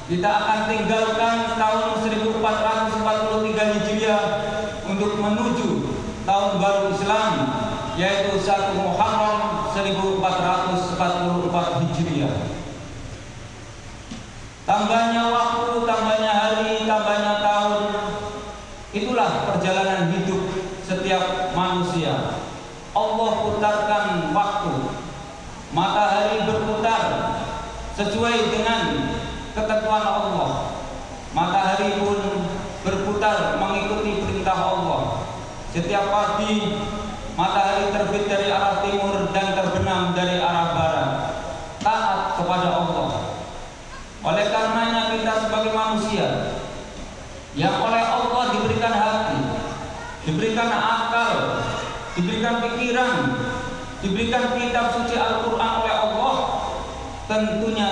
Kita akan tinggalkan tahun 1443 Hijriah untuk menuju tahun baru Islam, yaitu 1 Muharram 1444 Hijriah. Tambahnya waktu, tambahnya hari, tambahnya tahun, itulah perjalanan hidup setiap manusia. Allah putarkan waktu, matahari berputar sesuai dengan ketentuan Allah. Matahari pun berputar mengikuti perintah Allah. Setiap pagi matahari terbit dari arah timur dan terbenam dari arah barat. Taat kepada Allah. Oleh karenanya kita sebagai manusia yang oleh Allah diberikan hati, diberikan akal, diberikan pikiran, diberikan kitab suci Al-Quran oleh Allah, tentunya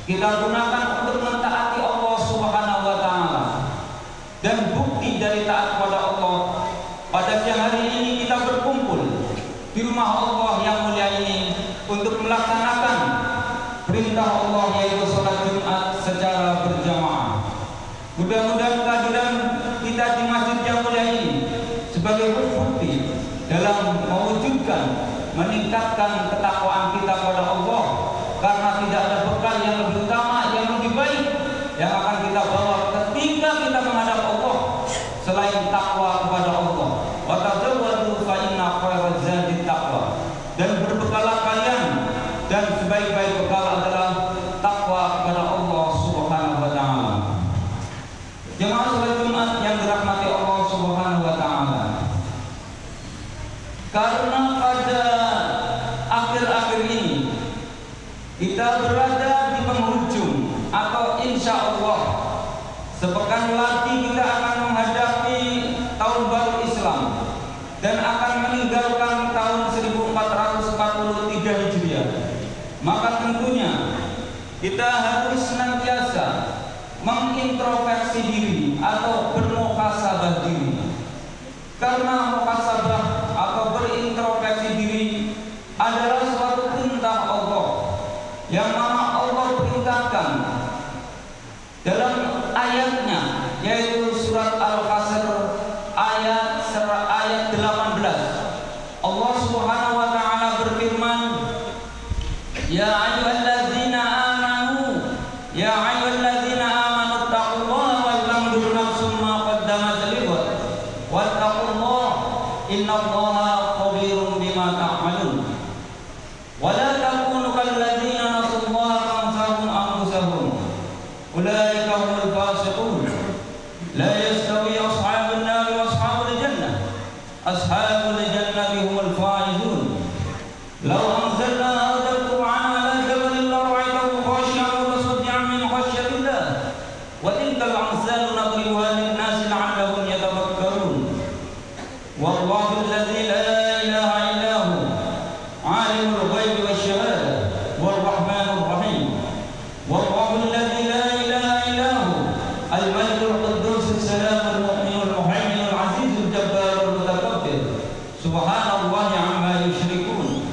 kita gunakan untuk mentaati Allah Subhanahu wa Ta'ala. Dan bukti dari taat kepada Allah, pada siang hari ini kita berkumpul di rumah Allah yang mulia ini untuk melaksanakan perintah Allah, yaitu sholat Jumat secara berjamaah. Mudah-mudahan kehadiran kita di masjid yang mulia ini sebagai bukti dalam mewujudkan, meningkatkan ketakwaan kita kepada Allah, karena tidak ada bekal yang lebih utama, yang lebih baik yang akan kita bawa ketika kita menghadap Allah selain takwa kepada Allah. Wa tazawwadu fa inna khairaz zadi taqwa. Dan berbekalah kalian, dan sebaik-baik bekal adalah takwa kepada Allah Subhanahu wa Ta'ala. Jemaah salat Jumat yang dirahmati Allah Subhanahu wa Ta'ala, karena pada akhir-akhir ini kita berada di penghujung, atau insya Allah sepekan lagi kita akan menghadapi tahun baru Islam dan akan meninggalkan tahun 1443 Hijriah. Maka tentunya kita harus senantiasa mengintrospeksi diri atau bermuhasabah diri. Karena muhasabah atau berintrospeksi diri adalah suatu perintah Allah yang mana Allah perintahkan dalam ayatnya, yaitu surat Al-Hasr ayat 18. Allah Subhanahu wa Ta'ala berfirman, Ya ayyuhalladzina amanu, ya ayyuhalladzina amanu taqullaha wal tanzur nafsum ma qaddamat lighad wattaqullaha innallaha khabirum bima ta'malun. Wa la takunu kalladzina nasullaha fansahum anfusahum ulaika humul fasiqun. La yastawi ashabun nar wa ashabul jannah, ashabul jannati humul faizun. Law anzalna hadzal qur'ana ala jabalin la ra'aytahu khashi'an mutasaddian min khashyatillah wa tilkal amsalu nadribuha lin-nasi la'allahum yatafakkarun. Wallahu alladzi la ilaha illa hu alimul ghaibi wasyahada wal rahmanur rahim. Wallahu alladzi la ilaha illa hu al-malikul quddus as-salamul mu'minul muhaiminul azizul jabbarul mutakabbir. Subhanallahi 'amma yusyrikun.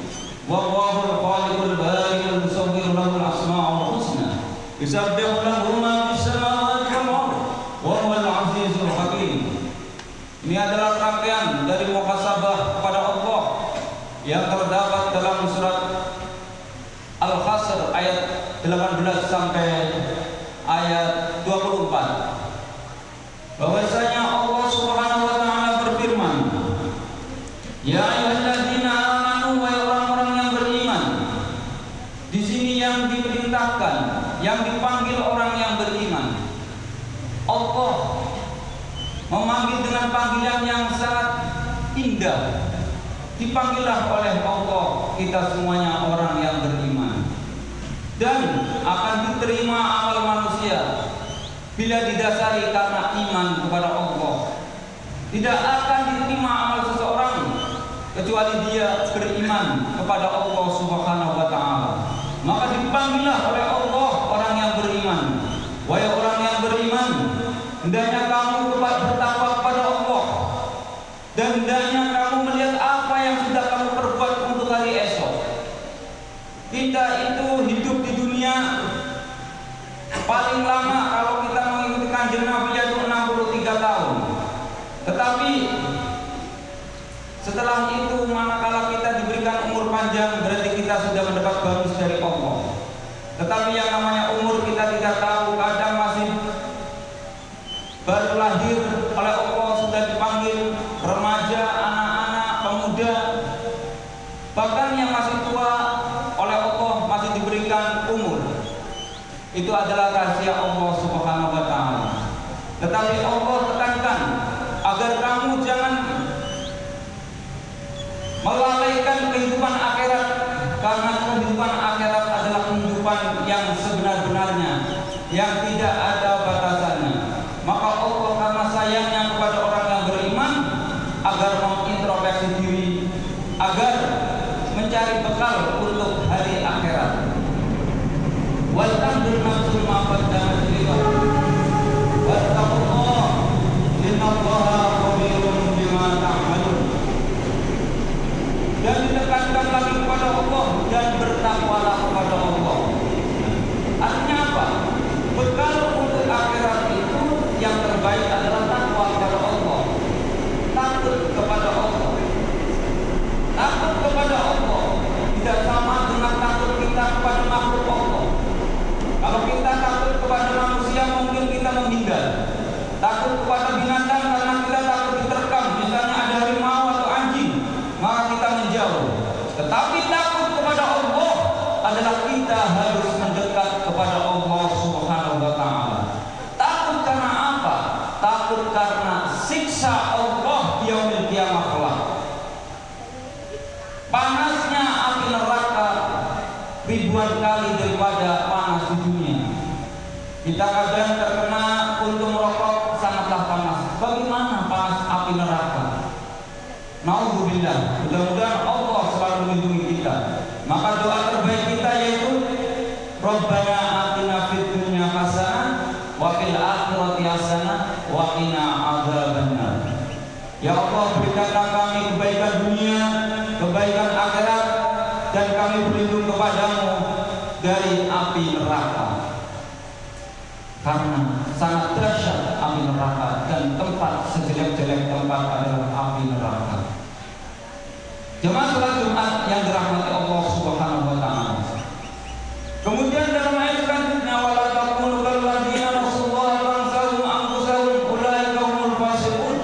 Wallahul khaliqul bari'ul musawwir lahul asma'ul husna. Yusabbihu lahu ma fis samawati wal ardh wa huwal azizul hakim. Ini adalah rangkaian dari muhasabah kepada Allah yang terdapat dalam surat Al-Hasr ayat 18 sampai ayat 24. Bahwasanya Allah Subhanahu wa Ta'ala berfirman, Ya ayyuhalladzina amanu, wahai orang-orang yang beriman. Di sini yang diperintahkan, yang dipanggil orang yang beriman. Allah memanggil dengan panggilan yang sangat indah. Dipanggillah oleh Allah kita semuanya orang yang beriman, dan akan diterima amal manusia bila didasari karena iman kepada Allah. Tidak akan diterima amal seseorang kecuali dia beriman kepada Allah Subhanahu wa Ta'ala. Maka dipanggillah oleh Allah orang yang beriman. Wahai orang yang beriman, hendaknya kamu bertakwa kepada Allah, dan hendaknya kamu melihat apa yang sudah kamu perbuat untuk hari esok. Kita itu hidup di dunia Paling lama kalau kita mengikuti Kanjeng Nabi yaitu 63 tahun. Tetapi setelah itu manakala kita diberikan umur panjang, berarti kita sudah mendapat bonus dari Allah. Tetapi yang namanya umur kita tidak tahu, kadang masih baru lahir oleh Allah sudah dipanggil remaja, anak-anak, pemuda. Bahkan yang masih tua oleh Allah masih diberikan umur. Itu adalah rahasia Allah Subhanahu wa taala. Tetapi Allah tekankan agar kamu jangan melalaikan kehidupan akhirat, karena kehidupan akhirat adalah kehidupan yang sebenar-benarnya, yang tidak ada batasannya. Maka Allah karena sayangnya kepada orang yang beriman agar mengintrospeksi diri, agar mencari bekal untuk hari akhirat. Wal tanzur nafsun ma qaddamat lighad. Wattaqullah innallaha khabirun bima ta'malun. Dan ditekankan lagi kepada Allah dan bertakwalah kepada Allah. Artinya apa? Bekal untuk akhirat itu yang terbaik adalah takwa kepada Allah. Takut kepada Allah. Takut kepada Allah tidak sama dengan takut kita kepada makhluk Allah. Kalau kita takut kepada manusia mungkin kita menghindar. Takut kepada binatang karena kita takut diterkam, misalnya ada harimau atau anjing, maka kita menjauh. Tetapi takut kepada Allah adalah kita harus mendekat kepada Allah Subhanahu wa taala. Takut karena apa? Takut karena siksa Allah di yaumil qiyamah kelak. Panasnya api neraka ribuan kali daripada panas di dunia. Kita kadang terkena puntung rokok sangatlah panas. Bagaimana panas api neraka? Nauzubillah. Mudah-mudahan Allah selalu melindungi kita. Maka doa terbaik kita yaitu Rabbana atina fid dunya hasanah wa fil akhirati hasanah wa qina adzabannar. Ya Allah, berikanlah kami kebaikan dunia, kebaikan akhirat, dan kami berlindung kepadamu dari api neraka. Karena sangat dahsyat api neraka dan tempat sejelek-jelek tempat adalah api neraka. Jemaah salat Jumat yang dirahmati Allah Subhanahu wa taala. Kemudian dalam ayat selanjutnya wala takunu kal ladzina nasallahu fansahum anfusahum ulaika humul fasiqun.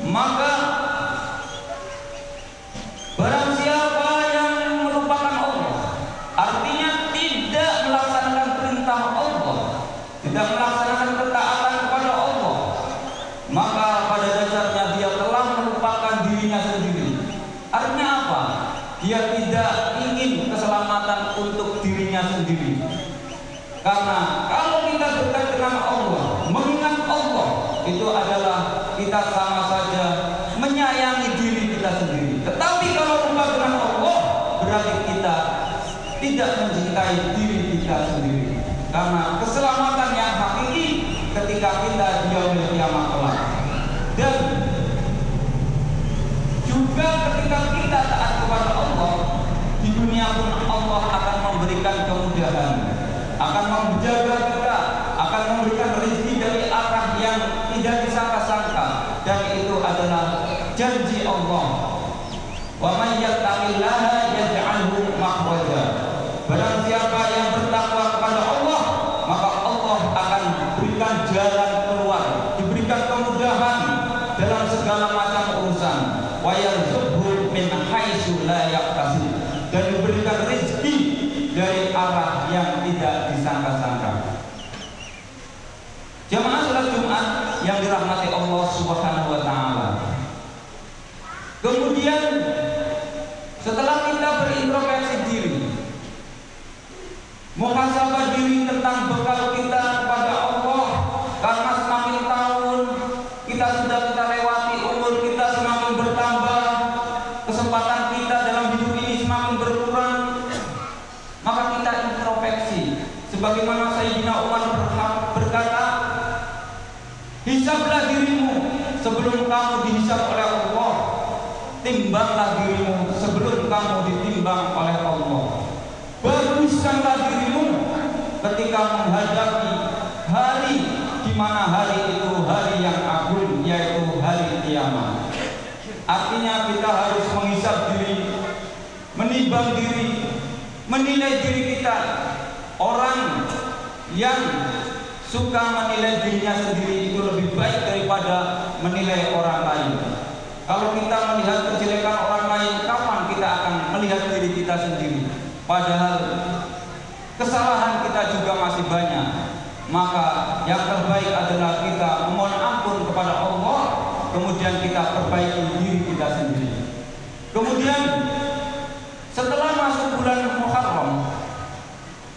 Maka barang siapa yang melupakan Allah, artinya tidak melaksanakan perintah Allah, tidak melaksanakan ketaatan kepada Allah, maka pada dasarnya dia telah melupakan dirinya sendiri. Artinya apa? Dia tidak ingin keselamatan untuk dirinya sendiri. Karena kalau kita dekat dengan Allah, mengingat Allah, itu adalah kita sama saja menyayangi diri kita sendiri. Tetapi kalau lupa dengan Allah, berarti kita tidak mencintai diri kita sendiri. Karena keselamatan yang hakiki ketika kita di yaumil qiyamah kelak. Dan juga ketika kita taat kepada Allah, di dunia pun Allah akan memberikan kemudahan, akan menjaga kita, akan memberikan rezeki dari arah yang tidak disangka-sangka, dan itu adalah janji Allah. Wa may yattaqillaha yaj'alhu makhraja. Barang siapa yang bertakwa kepada Allah, maka Allah akan berikan jalan keluar, diberikan kemudahan dalam segala macam urusan. Wa yarzuqhu min haitsu la yahtasib, dan diberikan rezeki dari arah yang tidak disangka-sangka. Jamaah salat Jumat yang dirahmati Allah Subhanahu wa taala. Kemudian setelah kita berintrospeksi diri, muhasabah diri tentang bekal kita kepada Allah, karena semakin tahun kita sudah lewati, umur kita semakin bertambah, kesempatan kita dalam hidup ini semakin berkurang, maka kita introspeksi. Sebagaimana Sayyidina Umar berkata, hisablah dirimu sebelum kamu dihisab oleh Allah, timbanglah dirimu sebelum kamu ditimbang oleh Allah. Baguskanlah dirimu ketika ketika menghadapi hari di mana hari itu hari yang agung, yaitu hari kiamat. Artinya kita harus menghisab diri, menimbang diri, menilai diri kita. Orang yang suka menilai dirinya sendiri itu lebih baik daripada menilai orang lain. Kalau kita melihat kejelekan orang lain, kapan kita akan melihat diri kita sendiri? Padahal kesalahan kita juga masih banyak. Maka yang terbaik adalah kita memohon ampun kepada Allah, kemudian kita perbaiki diri kita sendiri. Kemudian setelah masuk bulan Muharram,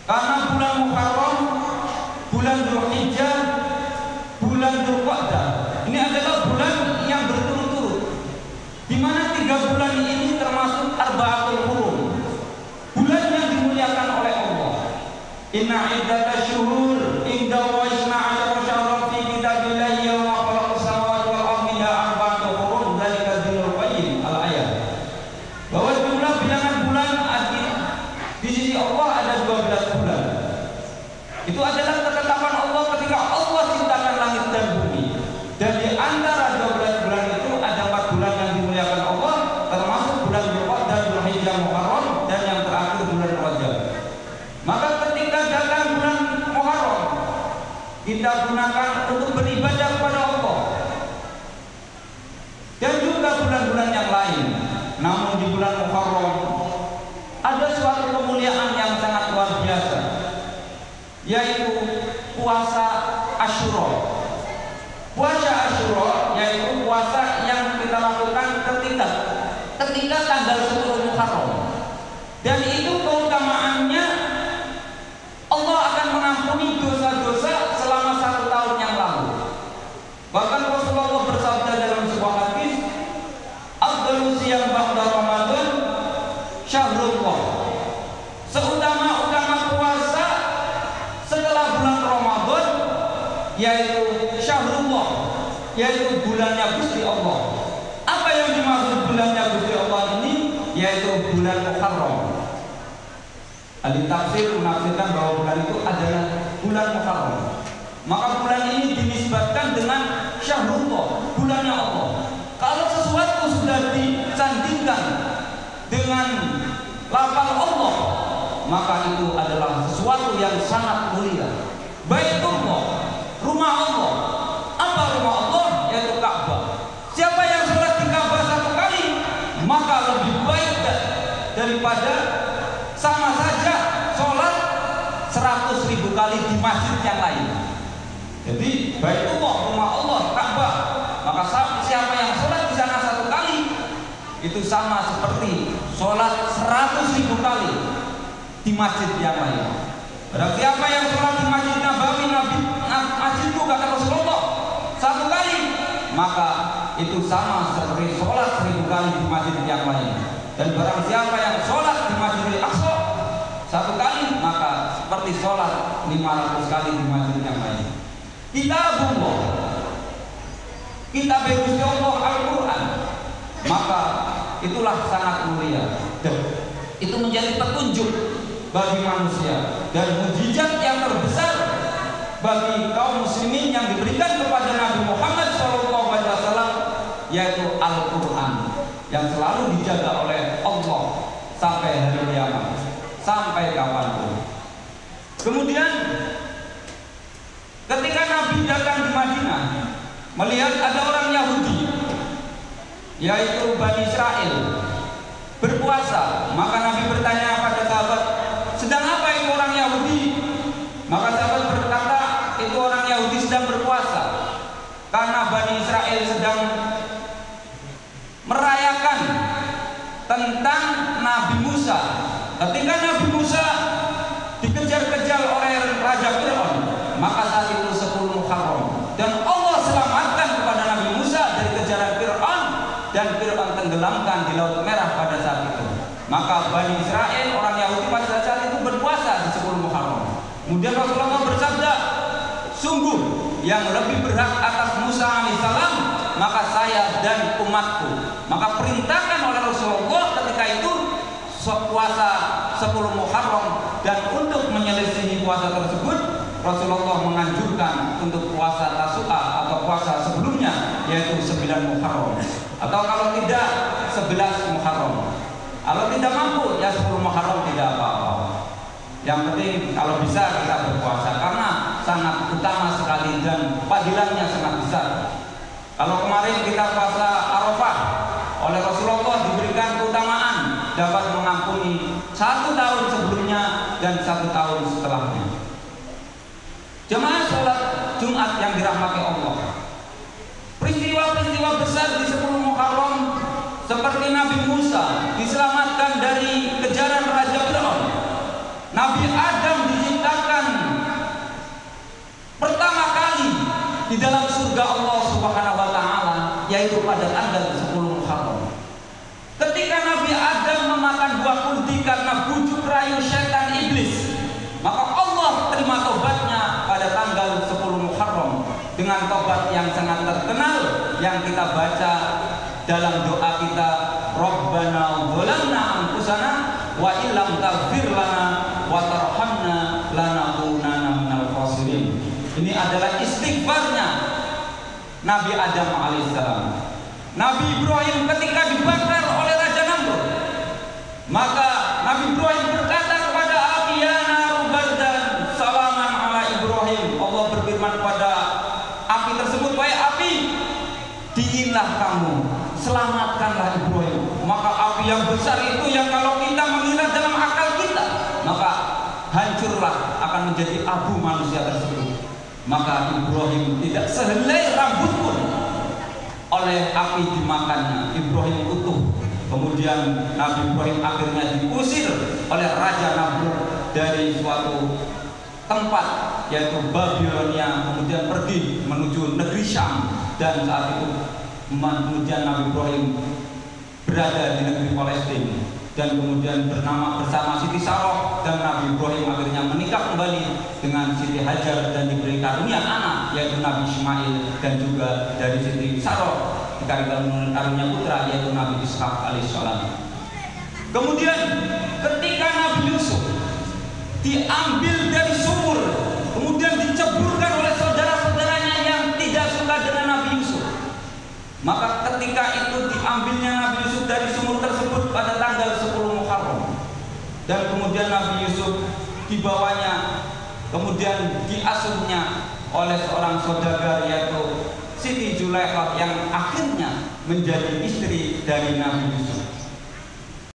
karena bulan Muharram, bulan Dzulhijjah, bulan Dzulqa'dah, ini adalah bulan yang berturut-turut, di mana 3 bulan ini termasuk Arba'atul Hurum, bulan yang dimuliakan oleh Allah. Inna iddatash syuhur inda wa isna asyara syahran fi kitabillahi yawma khalaqas samawati wal ardi minha arba'atul hurum dzalika dinul qayyim. Al-ayat. Bahwa jumlah bilangan bulan di sisi Allah ada 12 bulan. Itu adalah ketetapan Allah ketika Allah ciptakan langit dan bumi. Dan di antara 12 bulan itu ada 4 bulan yang dimuliakan Allah, termasuk bulan Dzulqa'dah, Dzulhijjah, Muharram, dan yang terakhir bulan Rajab. Maka ketika datang bulan Muharram, kita gunakan untuk beribadah kepada Allah. Dan juga bulan-bulan yang lain. Namun di bulan Muharram ada suatu kemuliaan yang sangat luar biasa, yaitu puasa Asyura. Puasa Asyura yaitu puasa yang kita lakukan ketika tanggal 10 Muharram. Dan itu keutamaannya, Allah akan mengampuni dosa-dosa selama 1 tahun yang lalu. Bahkan Rasulullah bersabda dalam sebuah hadis, "Afdhalus siyam ba'da Ramadan syahrullah." Seutama-utama puasa setelah bulan Ramadan yaitu syahrullah, yaitu bulannya Gusti Allah. Apa yang dimaksud bulannya Gusti Allah ini? Yaitu bulan Muharram. Ahli tafsir menafsirkan bahwa bulan itu adalah bulan Muharram. Maka bulan ini dinisbatkan dengan syahrullah, bulannya Allah. Kalau sesuatu sudah disandingkan dengan lafal Allah, maka itu adalah sesuatu yang sangat mulia. Baitullah, rumah Allah. Apa rumah Allah? Yaitu Ka'bah. Siapa yang sholat di Ka'bah 1 kali, maka lebih baik daripada sama saja sholat 100.000 kali di masjid yang lain. Jadi Baitullah, rumah Allah, Ka'bah. Maka siapa yang sholat di sana 1 kali, itu sama seperti sholat 100.000 kali di masjid yang lain. Berarti siapa yang sholat di Masjid Nabawi, masjidku kata Rasulullah 1 kali, maka itu sama seperti sholat 1000 kali di masjid yang lain. Dan barang siapa yang sholat di Masjidil Aqsa 1 kali, maka seperti sholat 500 kali di masjid yang lain. Kitabullah, kitab Gusti Allah, Al-Quran, maka itulah sangat mulia. Dan itu menjadi petunjuk bagi manusia dan mukjizat yang terbesar bagi kaum muslimin yang diberikan kepada Nabi Muhammad SAW, yaitu Al-Quran, yang selalu dijaga oleh Allah sampai hari kiamat, sampai kapanpun. Kemudian ketika Nabi datang di Madinah, melihat ada orang Yahudi, yaitu Bani Israel, berpuasa. Maka Nabi bertanya pada sahabat, sedang apa itu orang Yahudi? Maka sahabat berkata, itu orang Yahudi sedang berpuasa karena Bani Israel sedang merayakan tentang Nabi Musa. Ketika Nabi Musa dikejar-kejar oleh Raja Fir'aun, maka saat itu 10 Muharram, dan Allah selamatkan kepada Nabi Musa dari kejaran Fir'aun, dan Fir'aun tenggelamkan di Laut Merah pada saat itu. Maka Bani Israel, orang Yahudi pada saat itu berpuasa di 10 Muharram. Kemudian Rasulullah bersabda, sungguh yang lebih berhak atas Musa alaihissalam, maka saya dan umatku. Maka perintahkan oleh Rasulullah ketika itu puasa 10 Muharram, dan untuk menyelesaikan puasa tersebut Rasulullah menganjurkan untuk puasa Tasu'a atau puasa sebelumnya, yaitu 9 Muharram, atau kalau tidak 11 Muharram. Kalau tidak mampu ya 10 Muharram tidak apa-apa. Yang penting kalau bisa kita berpuasa karena sangat utama sekali dan fadilahnya sangat besar. Kalau kemarin kita puasa Arafah, oleh Rasulullah diberikan keutamaan dapat mengampuni 1 tahun sebelumnya dan 1 tahun setelahnya. Jemaah sholat Jumat yang dirahmati Allah, peristiwa-peristiwa besar di 10 Muharram seperti Nabi Musa diselamatkan dari kejaran Raja Fir'aun, Nabi Adam diciptakan pertama kali di dalam surga Allah Subhanahu wa taala, yaitu pada tanggal 10 Muharram. Ketika Nabi Adam memakan buah kulti karena bujuk rayu setan iblis, maka Allah terima tobatnya pada tanggal 10 Muharram dengan tobat yang sangat terkenal yang kita baca dalam doa kita, Rabbana dzalamna anfusana wa illam taghfir lana wa tarhamna lanakunanna minal khasirin. Ini adalah istighfarnya Nabi Adam alaihissalam. Nabi Ibrahim ketika dibakar oleh Raja Namrud, maka Nabi Ibrahim berkata kepada api, ya naru bardan salaman ala Ibrahim. Allah berfirman kepada api tersebut, wahai api, dinginlah kamu, selamatkanlah Ibrahim. Maka api yang besar itu yang kalau kita mengira dalam akal kita, maka hancurlah, akan menjadi abu manusia tersebut. Maka Ibrahim tidak sehelai rambut pun oleh api dimakannya. Ibrahim utuh. Kemudian Nabi Ibrahim akhirnya diusir oleh Raja Namrud dari suatu tempat yaitu Babilonia, kemudian pergi menuju negeri Syam, dan saat itu kemudian Nabi Ibrahim berada di negeri Palestina dan kemudian bersama Siti Saroh, dan Nabi Ibrahim akhirnya menikah kembali dengan Siti Hajar dan diberi karunia anak yaitu Nabi Ismail, dan juga dari Siti Saroh diberikan karunia putra yaitu Nabi Ishak alaihissalam. Kemudian ketika Nabi Yusuf diambil dari sumur, kemudian diceburkan oleh saudara-saudaranya yang tidak suka dengan Nabi Yusuf, maka ketika itu diambilnya Nabi Yusuf dari sumur tersebut pada tanggal 10 Muharram, dan kemudian Nabi Yusuf dibawanya, kemudian diasuhnya oleh seorang saudagar yaitu Siti Zulaikha yang akhirnya menjadi istri dari Nabi Yusuf.